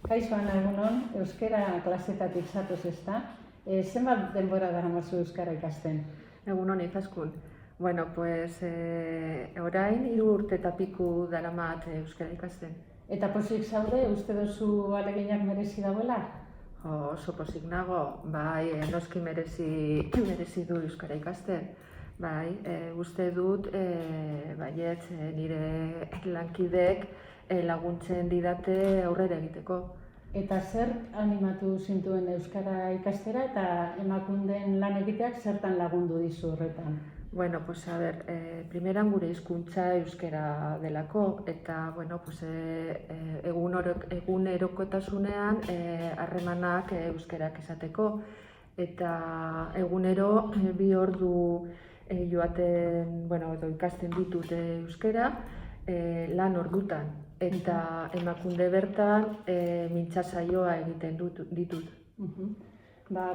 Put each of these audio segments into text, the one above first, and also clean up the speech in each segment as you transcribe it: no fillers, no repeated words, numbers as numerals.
Kaixo Ana, egunon, euskera klasetatik zatoz ezta. Zenbat denbora daramazu euskara ikasten? Egunon Izaskun. Bueno, pues orain 3 urte eta piku daramat euskara ikasten. Eta pozik zaude, uste duzu ahaleginak merezi dauela? Oso pozik nago, bai, noski merezi du euskara ikasten. Bai, uste dut, baiet, nire lankidek laguntzen didate aurrera egiteko. Eta zer animatu zintuen euskara ikastera eta emakunden lan egiteak zertan lagundu dizu horretan? Bueno, pues a ver, primeran gure hizkuntza euskera delako eta bueno, pues egunerokotasunean harremanak euskerak esateko eta egunero 2 ordu joaten, bueno, edo ikasten ditut euskera lan ordutan eta emakunde bertan mintza saioa egiten ditut.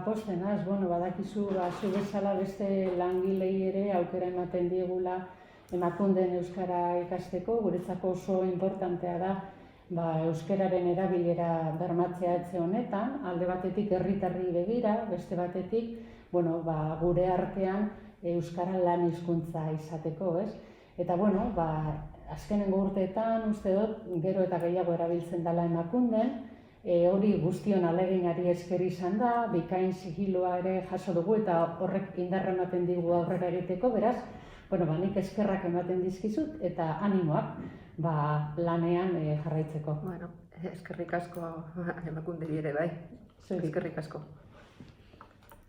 Pozten naiz, badakizu, zu bezala beste langilei ere aukera ematen diegula emakunden euskara ikasteko, guretzako oso importantea da euskararen erabilera bermatzea etxe honetan, alde batetik herritarri begira, beste batetik, gure artean euskara lan hizkuntza izateko, ez? Eta azkenengo urteetan uste dut gero eta gehiago erabiltzen dela emakunden, hori guztion ahaleginari esker izan da, bikain sigiloa ere jaso dugu eta horrek indarra ematen digu aurrera egiteko, beraz, nik eskerrak ematen dizkizut eta animoak lanean jarraitzeko. Bueno, eskerrik asko emakundei ere bai, eskerrik asko.